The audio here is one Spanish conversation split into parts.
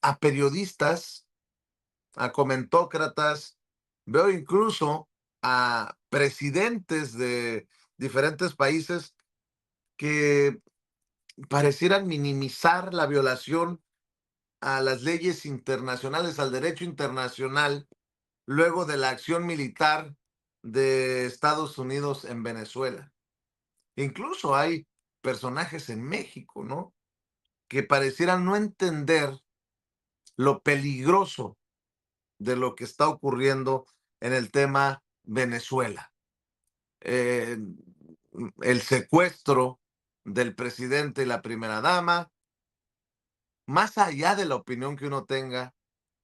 a periodistas, a comentócratas, veo incluso a presidentes de diferentes países que parecieran minimizar la violación a las leyes internacionales, al derecho internacional, luego de la acción militar de Estados Unidos en Venezuela. Incluso hay personajes en México, ¿no? Que parecieran no entender lo peligroso de lo que está ocurriendo en el tema Venezuela. Eh, el secuestro del presidente y la primera dama, más allá de la opinión que uno tenga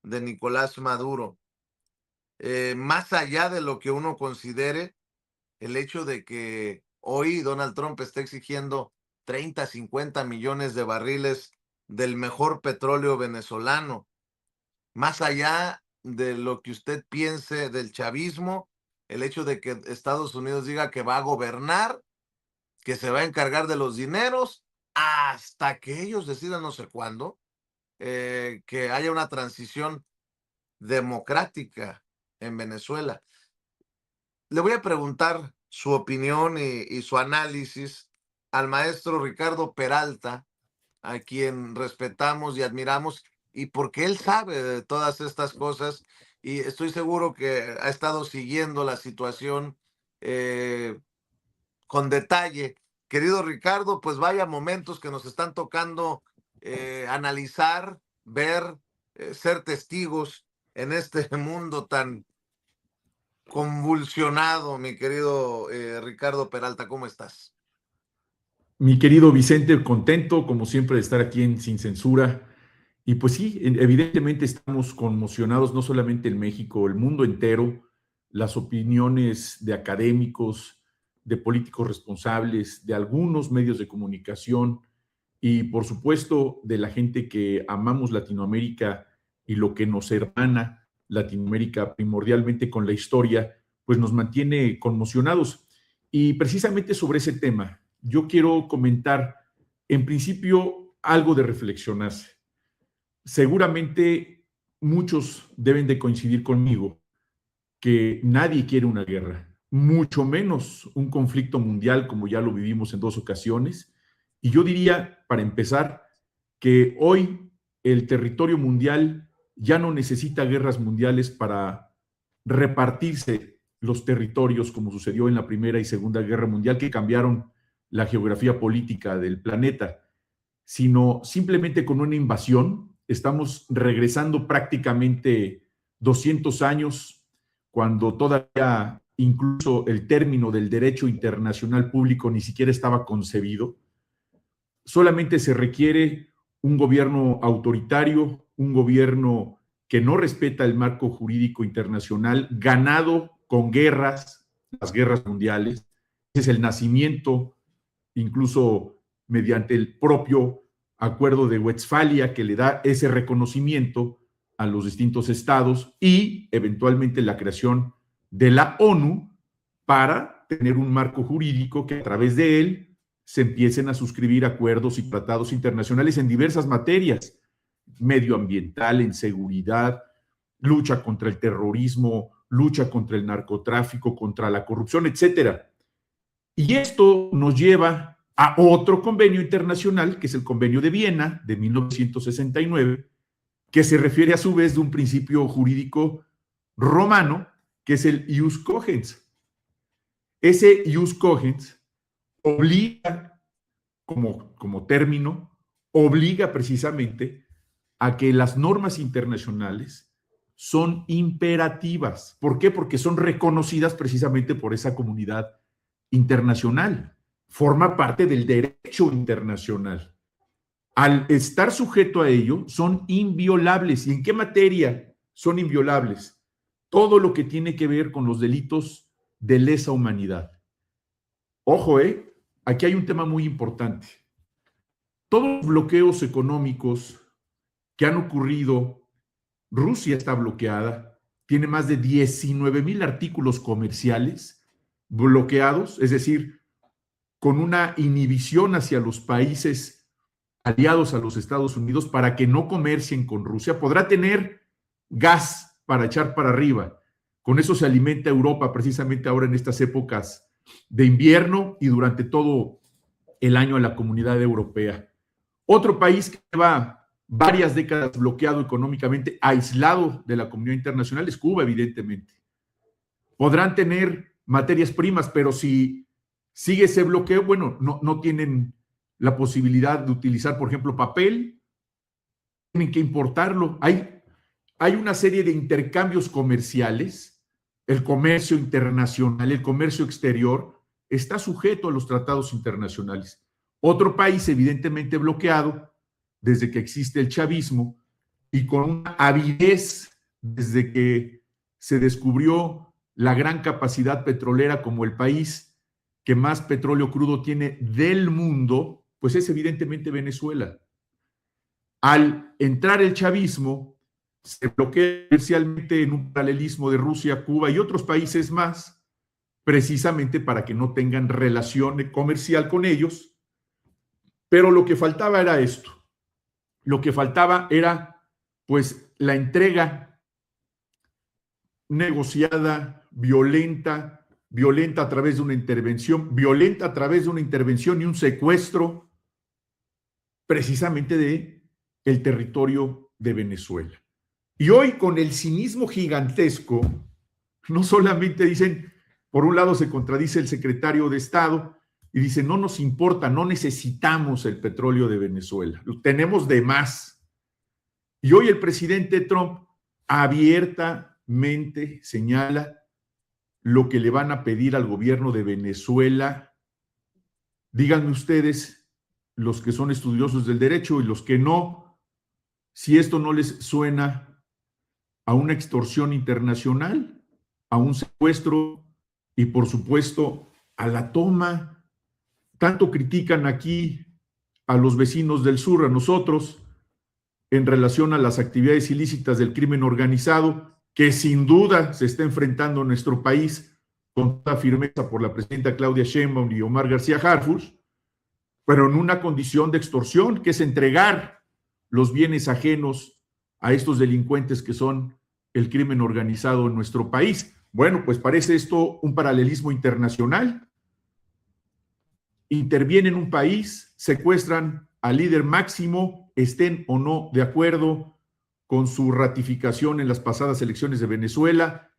de Nicolás Maduro, más allá de lo que uno considere, el hecho de que hoy Donald Trump esté exigiendo 30, 50 millones de barriles del mejor petróleo venezolano, más allá de lo que usted piense del chavismo, el hecho de que Estados Unidos diga que va a gobernar, que se va a encargar de los dineros, hasta que ellos decidan no sé cuándo, que haya una transición democrática en Venezuela. Le voy a preguntar su opinión y su análisis al maestro Ricardo Peralta, a quien respetamos y admiramos, y porque él sabe de todas estas cosas, y estoy seguro que ha estado siguiendo la situación eh, con detalle. Querido Ricardo, pues vaya momentos que nos están tocando analizar, ver, ser testigos en este mundo tan convulsionado, mi querido Ricardo Peralta, ¿cómo estás? Mi querido Vicente, contento como siempre de estar aquí en Sin Censura. Y pues sí, evidentemente estamos conmocionados, no solamente en México, el mundo entero, las opiniones de académicos, de políticos responsables, de algunos medios de comunicación y por supuesto de la gente que amamos Latinoamérica y lo que nos hermana Latinoamérica primordialmente con la historia, pues nos mantiene conmocionados. Y precisamente sobre ese tema, yo quiero comentar, en principio, algo de reflexionarse. Seguramente muchos deben de coincidir conmigo que nadie quiere una guerra, mucho menos un conflicto mundial como ya lo vivimos en dos ocasiones. Y yo diría, para empezar, que hoy el territorio mundial ya no necesita guerras mundiales para repartirse los territorios como sucedió en la Primera y Segunda Guerra Mundial, que cambiaron la geografía política del planeta, sino simplemente con una invasión. Estamos regresando prácticamente 200 años, cuando todavía incluso el término del derecho internacional público ni siquiera estaba concebido. Solamente se requiere un gobierno autoritario, un gobierno que no respeta el marco jurídico internacional, ganado con guerras, las guerras mundiales. Ese es el nacimiento, incluso mediante el propio acuerdo de Westfalia, que le da ese reconocimiento a los distintos estados, y eventualmente la creación de la ONU para tener un marco jurídico que a través de él se empiecen a suscribir acuerdos y tratados internacionales en diversas materias: medioambiental, en seguridad, lucha contra el terrorismo, lucha contra el narcotráfico, contra la corrupción, etcétera. Y esto nos lleva a otro convenio internacional, que es el Convenio de Viena de 1969, que se refiere a su vez de un principio jurídico romano, que es el ius cogens. Ese ius cogens obliga, como término, obliga precisamente a que las normas internacionales son imperativas. ¿Por qué? Porque son reconocidas precisamente por esa comunidad internacional. Forma parte del derecho internacional. Al estar sujeto a ello, son inviolables. ¿Y en qué materia son inviolables? Todo lo que tiene que ver con los delitos de lesa humanidad. Ojo, aquí hay un tema muy importante. Todos los bloqueos económicos que han ocurrido, Rusia está bloqueada, tiene más de 19,000 artículos comerciales bloqueados, es decir, con una inhibición hacia los países aliados a los Estados Unidos para que no comercien con Rusia. Podrá tener gas para echar para arriba. Con eso se alimenta Europa precisamente ahora en estas épocas de invierno y durante todo el año a la Comunidad Europea. Otro país que lleva varias décadas bloqueado económicamente, aislado de la comunidad internacional, es Cuba, evidentemente. Podrán tener materias primas, pero si sigue ese bloqueo, bueno, no tienen la posibilidad de utilizar, por ejemplo, papel, tienen que importarlo. Hay una serie de intercambios comerciales, el comercio internacional, el comercio exterior, está sujeto a los tratados internacionales. Otro país evidentemente bloqueado desde que existe el chavismo y con una avidez desde que se descubrió la gran capacidad petrolera como el país que más petróleo crudo tiene del mundo, pues es evidentemente Venezuela. Al entrar el chavismo, se bloquea comercialmente en un paralelismo de Rusia, Cuba y otros países más, precisamente para que no tengan relación comercial con ellos. Pero lo que faltaba era esto. Lo que faltaba era, pues, la entrega negociada, violenta a través de una intervención, violenta a través de una intervención y un secuestro precisamente de el territorio de Venezuela. Y hoy, con el cinismo gigantesco, no solamente dicen, por un lado se contradice el secretario de Estado y dice, no nos importa, no necesitamos el petróleo de Venezuela, lo tenemos de más. Y hoy el presidente Trump abiertamente señala lo que le van a pedir al gobierno de Venezuela. Díganme ustedes, los que son estudiosos del derecho y los que no, si esto no les suena a una extorsión internacional, a un secuestro y, por supuesto, a la toma. Tanto critican aquí a los vecinos del sur, a nosotros, en relación a las actividades ilícitas del crimen organizado, que sin duda se está enfrentando en nuestro país con toda firmeza por la presidenta Claudia Sheinbaum y Omar García Harfuch, pero en una condición de extorsión, que es entregar los bienes ajenos a estos delincuentes que son el crimen organizado en nuestro país. Bueno, pues parece esto un paralelismo internacional. Intervienen un país, secuestran al líder máximo, estén o no de acuerdo con su ratificación en las pasadas elecciones de Venezuela,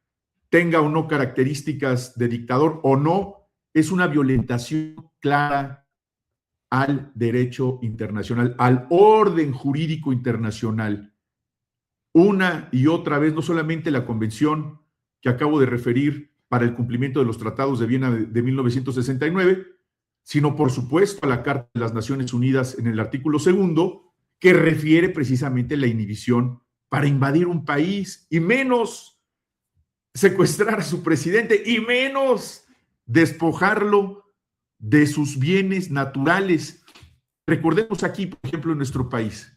tenga o no características de dictador o no, es una violentación clara al derecho internacional, al orden jurídico internacional. Una y otra vez, no solamente la convención que acabo de referir para el cumplimiento de los tratados de Viena de 1969, sino por supuesto a la Carta de las Naciones Unidas en el artículo 2, que refiere precisamente la inhibición para invadir un país y menos secuestrar a su presidente y menos despojarlo de sus bienes naturales. Recordemos aquí, por ejemplo, en nuestro país,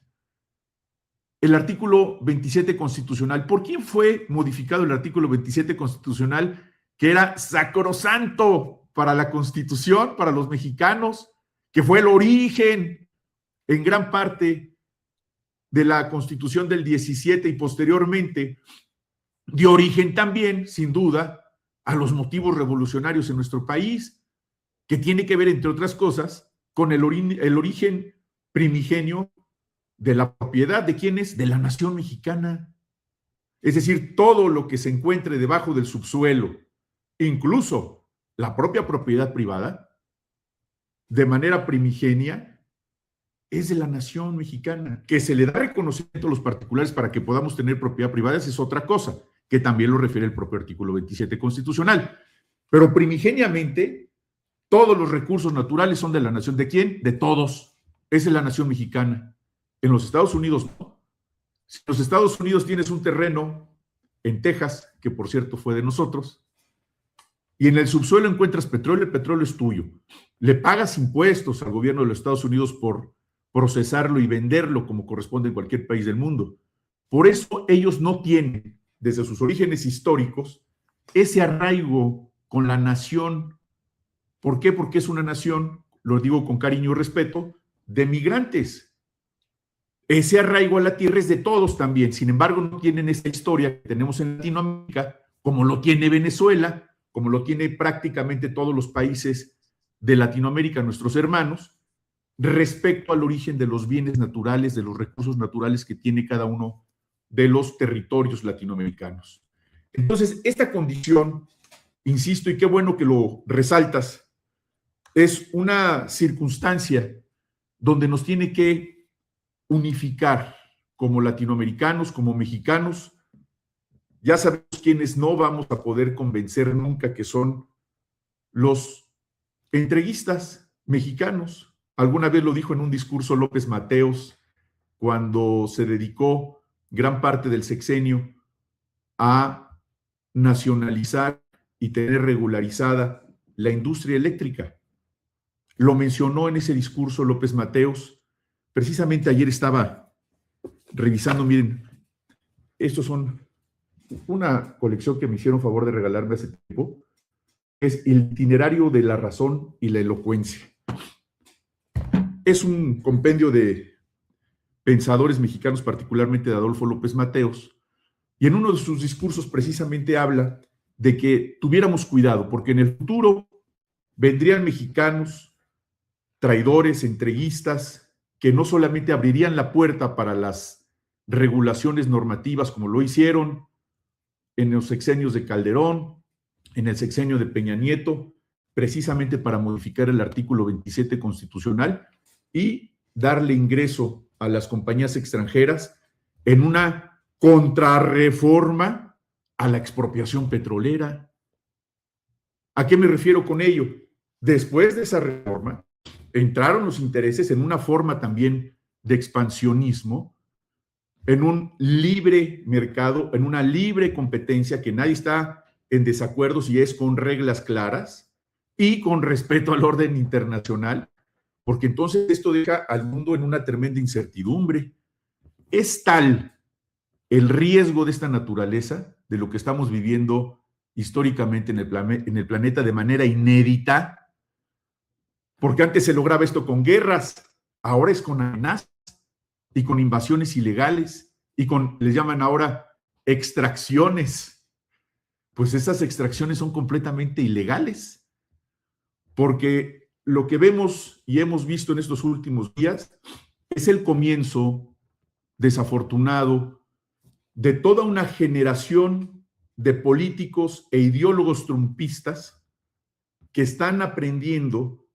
el artículo 27 constitucional. ¿Por quién fue modificado el artículo 27 constitucional, que era sacrosanto para la Constitución, para los mexicanos, que fue el origen en gran parte de la Constitución del 17 y posteriormente dio origen también, sin duda, a los motivos revolucionarios en nuestro país, que tiene que ver, entre otras cosas, con el origen primigenio de la propiedad de quienes, de la nación mexicana. Es decir, todo lo que se encuentre debajo del subsuelo, incluso la propia propiedad privada, de manera primigenia, es de la nación mexicana. Que se le da reconocimiento a los particulares para que podamos tener propiedad privada, esa es otra cosa, que también lo refiere el propio artículo 27 constitucional. Pero primigeniamente, todos los recursos naturales son de la nación. ¿De quién? De todos. Esa es la nación mexicana. En los Estados Unidos no. Si en los Estados Unidos tienes un terreno en Texas, que por cierto fue de nosotros, y en el subsuelo encuentras petróleo, el petróleo es tuyo. Le pagas impuestos al gobierno de los Estados Unidos por procesarlo y venderlo como corresponde en cualquier país del mundo. Por eso ellos no tienen, desde sus orígenes históricos, ese arraigo con la nación. ¿Por qué? Porque es una nación, lo digo con cariño y respeto, de migrantes. ese arraigo a la tierra es de todos también. Sin embargo, no tienen esta historia que tenemos en Latinoamérica, como lo tiene Venezuela, como lo tiene prácticamente todos los países de Latinoamérica, nuestros hermanos, respecto al origen de los bienes naturales, de los recursos naturales que tiene cada uno de los territorios latinoamericanos. Entonces, esta condición, insisto, y qué bueno que lo resaltas, es una circunstancia donde nos tiene que unificar como latinoamericanos, como mexicanos. Ya sabemos quiénes no vamos a poder convencer nunca, que son los entreguistas mexicanos. Alguna vez lo dijo en un discurso López Mateos, cuando se dedicó gran parte del sexenio a nacionalizar y tener regularizada la industria eléctrica. Lo mencionó en ese discurso López Mateos. Precisamente ayer estaba revisando, miren, estos son una colección que me hicieron favor de regalarme hace tiempo, es el itinerario de la razón y la elocuencia. Es un compendio de pensadores mexicanos, particularmente de Adolfo López Mateos, y en uno de sus discursos precisamente habla de que tuviéramos cuidado, porque en el futuro vendrían mexicanos, traidores, entreguistas, que no solamente abrirían la puerta para las regulaciones normativas como lo hicieron en los sexenios de Calderón, en el sexenio de Peña Nieto, precisamente para modificar el artículo 27 constitucional y darle ingreso a las compañías extranjeras en una contrarreforma a la expropiación petrolera. ¿A qué me refiero con ello? Después de esa reforma, entraron los intereses en una forma también de expansionismo, en un libre mercado, en una libre competencia que nadie está en desacuerdo si es con reglas claras y con respeto al orden internacional, porque entonces esto deja al mundo en una tremenda incertidumbre. Es tal el riesgo de esta naturaleza, de lo que estamos viviendo históricamente en el planeta de manera inédita, porque antes se lograba esto con guerras, ahora es con amenazas y con invasiones ilegales y con, les llaman ahora, extracciones. Pues esas extracciones son completamente ilegales, porque lo que vemos y hemos visto en estos últimos días es el comienzo desafortunado de toda una generación de políticos e ideólogos trumpistas que están aprendiendo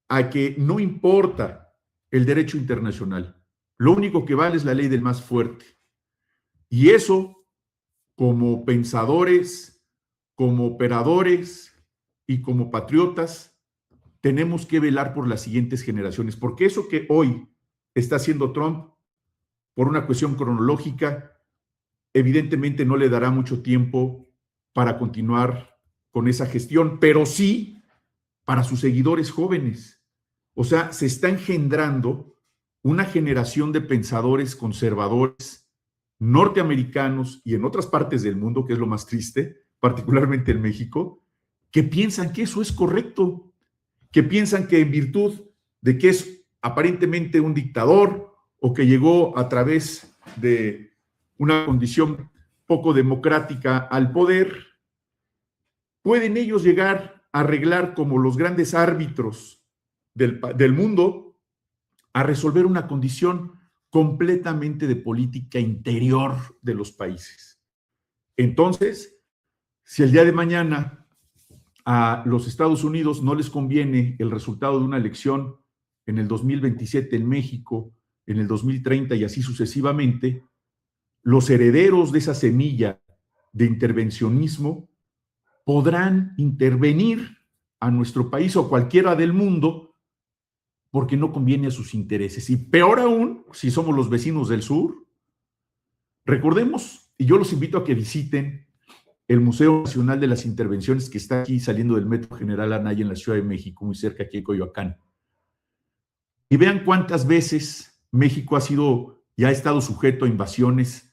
a que no importa el derecho internacional, lo único que vale es la ley del más fuerte. Y eso, como pensadores, como operadores y como patriotas, tenemos que velar por las siguientes generaciones, porque eso que hoy está haciendo Trump, por una cuestión cronológica, evidentemente no le dará mucho tiempo para continuar con esa gestión, pero sí para sus seguidores jóvenes. O sea, se está engendrando una generación de pensadores conservadores norteamericanos y en otras partes del mundo, que es lo más triste, particularmente en México, que piensan que eso es correcto, que piensan que en virtud de que es aparentemente un dictador o que llegó a través de una condición poco democrática al poder, pueden ellos llegar a arreglar como los grandes árbitros del mundo, a resolver una condición completamente de política interior de los países. Entonces, si el día de mañana a los Estados Unidos no les conviene el resultado de una elección en el 2027 en México, en el 2030 y así sucesivamente, los herederos de esa semilla de intervencionismo podrán intervenir a nuestro país o cualquiera del mundo porque no conviene a sus intereses. Y peor aún, si somos los vecinos del sur, recordemos, y yo los invito a que visiten el Museo Nacional de las Intervenciones que está aquí saliendo del Metro General Anaya en la Ciudad de México, muy cerca aquí de Coyoacán. Y vean cuántas veces México ha sido y ha estado sujeto a invasiones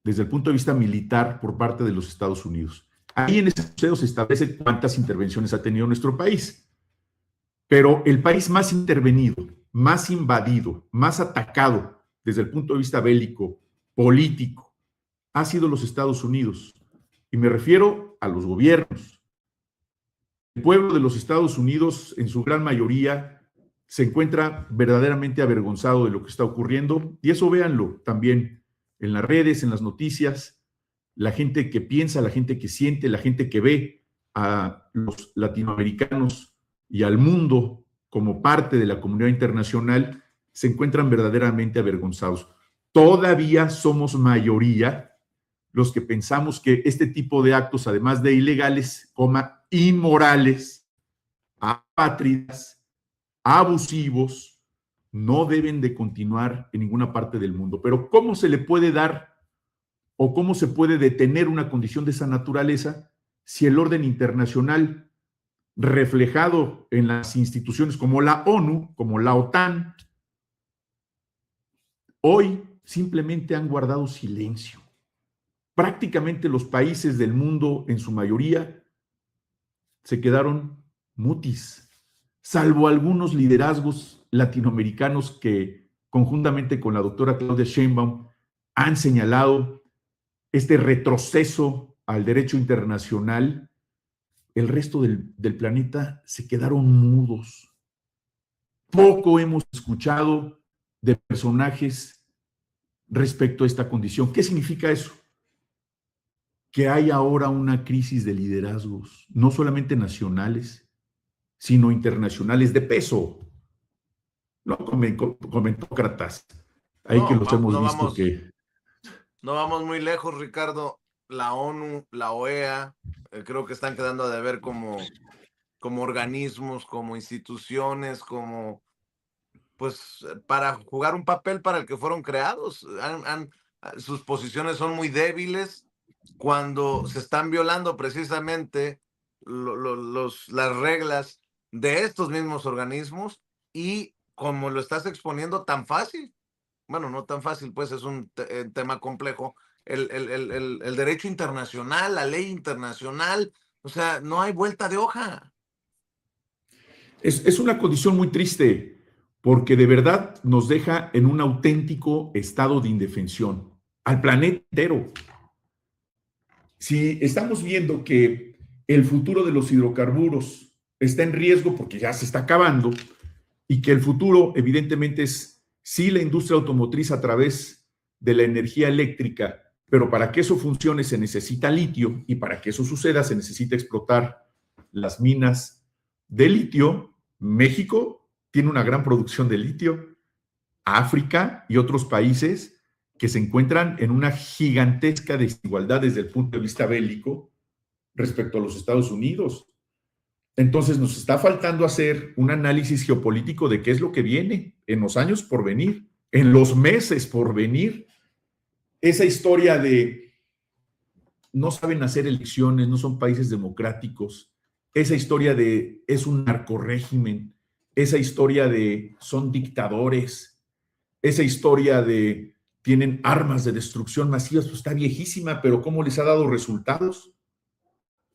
desde el punto de vista militar por parte de los Estados Unidos. Ahí en ese museo se establece cuántas intervenciones ha tenido nuestro país. Pero el país más intervenido, más invadido, más atacado desde el punto de vista bélico, político, ha sido los Estados Unidos. Y me refiero a los gobiernos. El pueblo de los Estados Unidos, en su gran mayoría, se encuentra verdaderamente avergonzado de lo que está ocurriendo. Y eso véanlo también en las redes, en las noticias. La gente que piensa, la gente que siente, la gente que ve a los latinoamericanos y al mundo como parte de la comunidad internacional, se encuentran verdaderamente avergonzados. Todavía somos mayoría los que pensamos que este tipo de actos, además de ilegales, inmorales, apátridas, abusivos, no deben de continuar en ninguna parte del mundo. Pero ¿cómo se le puede dar o cómo se puede detener una condición de esa naturaleza si el orden internacional, reflejado en las instituciones como la ONU, como la OTAN, hoy simplemente han guardado silencio? Prácticamente los países del mundo, en su mayoría, se quedaron mutis, salvo algunos liderazgos latinoamericanos que, conjuntamente con la doctora Claudia Sheinbaum, han señalado este retroceso al derecho internacional. El resto del planeta se quedaron mudos. Poco hemos escuchado de personajes respecto a esta condición. ¿Qué significa eso? Que hay ahora una crisis de liderazgos, no solamente nacionales, sino internacionales de peso. No comentócratas. Ahí que No, los hemos no visto vamos, que... no vamos muy lejos, Ricardo. La ONU, la OEA, creo que están quedando a deber como organismos, como instituciones, como, pues, para jugar un papel para el que fueron creados. Sus posiciones son muy débiles cuando se están violando precisamente las reglas de estos mismos organismos, y como lo estás exponiendo tan fácil, bueno, no tan fácil, pues es un tema complejo, el derecho internacional, la ley internacional, o sea, no hay vuelta de hoja. Es una condición muy triste porque de verdad nos deja en un auténtico estado de indefensión al planeta entero. Si estamos viendo que el futuro de los hidrocarburos está en riesgo porque ya se está acabando y que el futuro evidentemente es sí la industria automotriz a través de la energía eléctrica, pero para que eso funcione se necesita litio y para que eso suceda se necesita explotar las minas de litio. México tiene una gran producción de litio, África y otros países que se encuentran en una gigantesca desigualdad desde el punto de vista bélico respecto a los Estados Unidos. Entonces nos está faltando hacer un análisis geopolítico de qué es lo que viene en los años por venir, en los meses por venir. Esa historia de no saben hacer elecciones, no son países democráticos, esa historia de es un narcorrégimen, esa historia de son dictadores, esa historia de tienen armas de destrucción masivas, pues está viejísima, pero ¿cómo les ha dado resultados?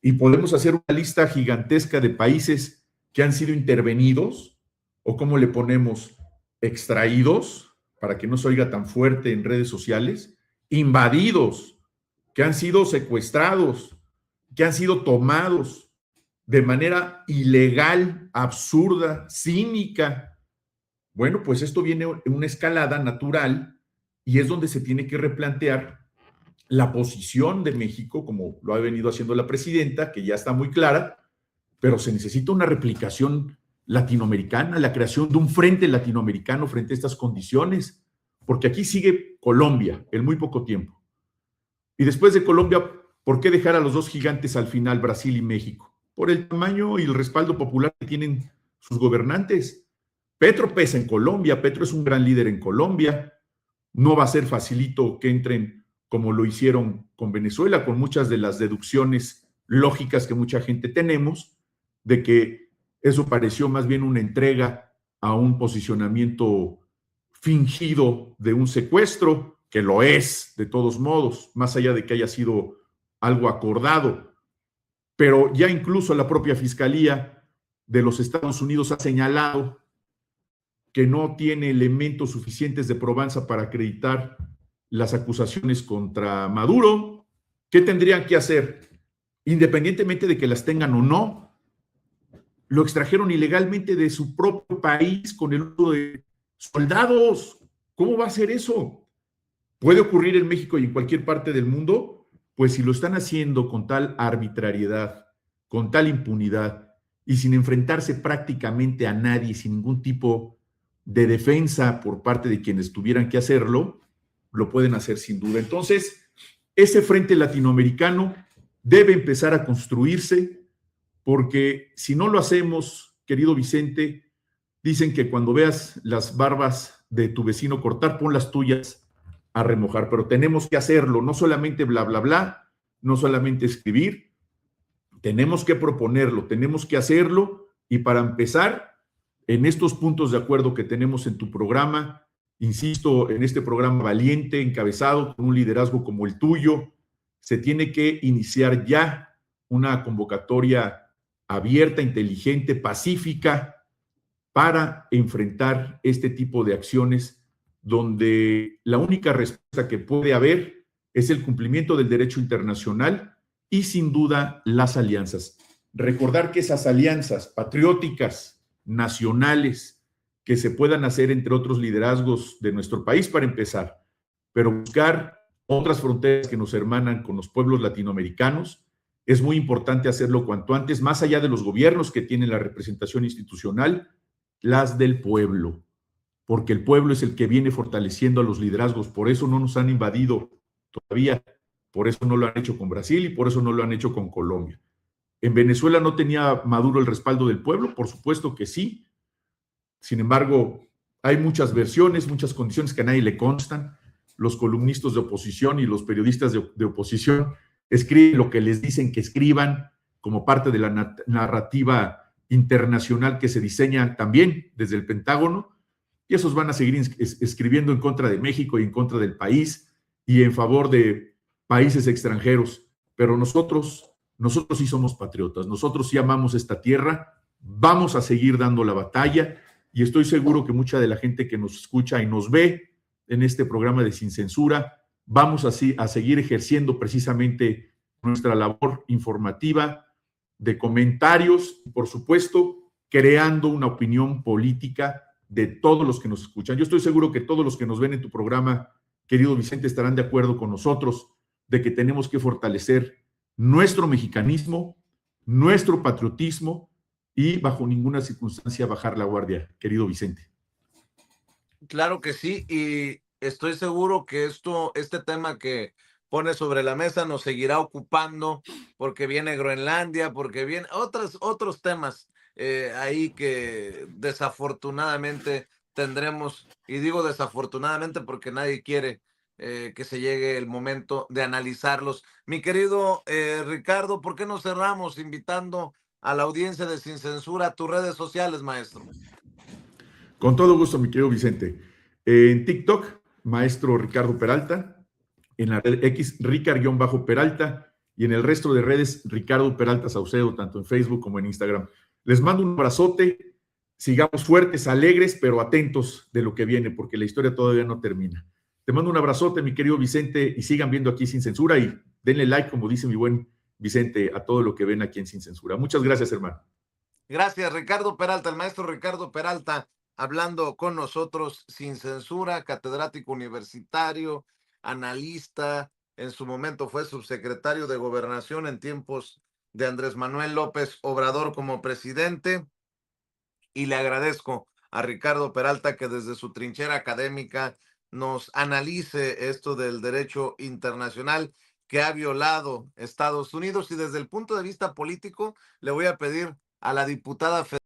Y podemos hacer una lista gigantesca de países que han sido intervenidos, o cómo le ponemos extraídos, para que no se oiga tan fuerte en redes sociales, invadidos, que han sido secuestrados, que han sido tomados de manera ilegal, absurda, cínica. Bueno, pues esto viene en una escalada natural y es donde se tiene que replantear la posición de México, como lo ha venido haciendo la presidenta, que ya está muy clara, pero se necesita una replicación latinoamericana, la creación de un frente latinoamericano frente a estas condiciones, porque aquí sigue Colombia en muy poco tiempo. Y después de Colombia, ¿por qué dejar a los dos gigantes al final, Brasil y México? Por el tamaño y el respaldo popular que tienen sus gobernantes. Petro pesa en Colombia, Petro es un gran líder en Colombia, no va a ser facilito que entren como lo hicieron con Venezuela, con muchas de las deducciones lógicas que mucha gente tenemos, de que eso pareció más bien una entrega a un posicionamiento fingido de un secuestro, que lo es de todos modos, más allá de que haya sido algo acordado. Pero ya incluso la propia Fiscalía de los Estados Unidos ha señalado que no tiene elementos suficientes de probanza para acreditar las acusaciones contra Maduro. ¿Qué tendrían que hacer? Independientemente de que las tengan o no, lo extrajeron ilegalmente de su propio país con el uso de soldados. ¿Cómo va a ser eso? ¿Puede ocurrir en México y en cualquier parte del mundo? Pues si lo están haciendo con tal arbitrariedad, con tal impunidad y sin enfrentarse prácticamente a nadie, sin ningún tipo de defensa por parte de quienes tuvieran que hacerlo, lo pueden hacer sin duda. Entonces, ese frente latinoamericano debe empezar a construirse, porque si no lo hacemos, querido Vicente, dicen que cuando veas las barbas de tu vecino cortar, pon las tuyas a remojar, pero tenemos que hacerlo, no solamente bla, bla, bla, no solamente escribir, tenemos que proponerlo, tenemos que hacerlo, y para empezar, en estos puntos de acuerdo que tenemos en tu programa, insisto, en este programa valiente, encabezado con un liderazgo como el tuyo, se tiene que iniciar ya una convocatoria abierta, inteligente, pacífica, para enfrentar este tipo de acciones donde la única respuesta que puede haber es el cumplimiento del derecho internacional y sin duda las alianzas. Recordar que esas alianzas patrióticas, nacionales, que se puedan hacer entre otros liderazgos de nuestro país para empezar, pero buscar otras fronteras que nos hermanan con los pueblos latinoamericanos. Es muy importante hacerlo cuanto antes, más allá de los gobiernos que tienen la representación institucional, las del pueblo, porque el pueblo es el que viene fortaleciendo a los liderazgos. Por eso no nos han invadido todavía, por eso no lo han hecho con Brasil y por eso no lo han hecho con Colombia. ¿En Venezuela no tenía Maduro el respaldo del pueblo? Por supuesto que sí. Sin embargo, hay muchas versiones, muchas condiciones que a nadie le constan. Los columnistas de oposición y los periodistas de oposición escriben lo que les dicen que escriban como parte de la narrativa internacional que se diseña también desde el Pentágono, y esos van a seguir escribiendo en contra de México y en contra del país y en favor de países extranjeros. Pero nosotros sí somos patriotas, nosotros sí amamos esta tierra, vamos a seguir dando la batalla, y estoy seguro que mucha de la gente que nos escucha y nos ve en este programa de Sin Censura, vamos así a seguir ejerciendo precisamente nuestra labor informativa, de comentarios, por supuesto, creando una opinión política de todos los que nos escuchan. Yo estoy seguro que todos los que nos ven en tu programa, querido Vicente, estarán de acuerdo con nosotros de que tenemos que fortalecer nuestro mexicanismo, nuestro patriotismo, y bajo ninguna circunstancia bajar la guardia, querido Vicente. Claro que sí, y estoy seguro que este tema que pone sobre la mesa nos seguirá ocupando, porque viene Groenlandia, porque vienen otros temas ahí que desafortunadamente tendremos, y digo desafortunadamente porque nadie quiere que se llegue el momento de analizarlos. Mi querido Ricardo, ¿por qué no cerramos invitando a la audiencia de Sin Censura a tus redes sociales, maestro? Con todo gusto, mi querido Vicente. En TikTok, maestro Ricardo Peralta. En la red X, Ricard-Peralta. Y en el resto de redes, Ricardo Peralta Saucedo, tanto en Facebook como en Instagram. Les mando un abrazote. Sigamos fuertes, alegres, pero atentos de lo que viene, porque la historia todavía no termina. Te mando un abrazote, mi querido Vicente, y sigan viendo aquí Sin Censura, y denle like, como dice mi buen Vicente, a todo lo que ven aquí en Sin Censura. Muchas gracias, hermano. Gracias, Ricardo Peralta, el maestro Ricardo Peralta, hablando con nosotros Sin Censura, catedrático universitario, analista, en su momento fue subsecretario de Gobernación en tiempos de Andrés Manuel López Obrador como presidente, y le agradezco a Ricardo Peralta que desde su trinchera académica nos analice esto del derecho internacional que ha violado Estados Unidos, y desde el punto de vista político le voy a pedir a la diputada federal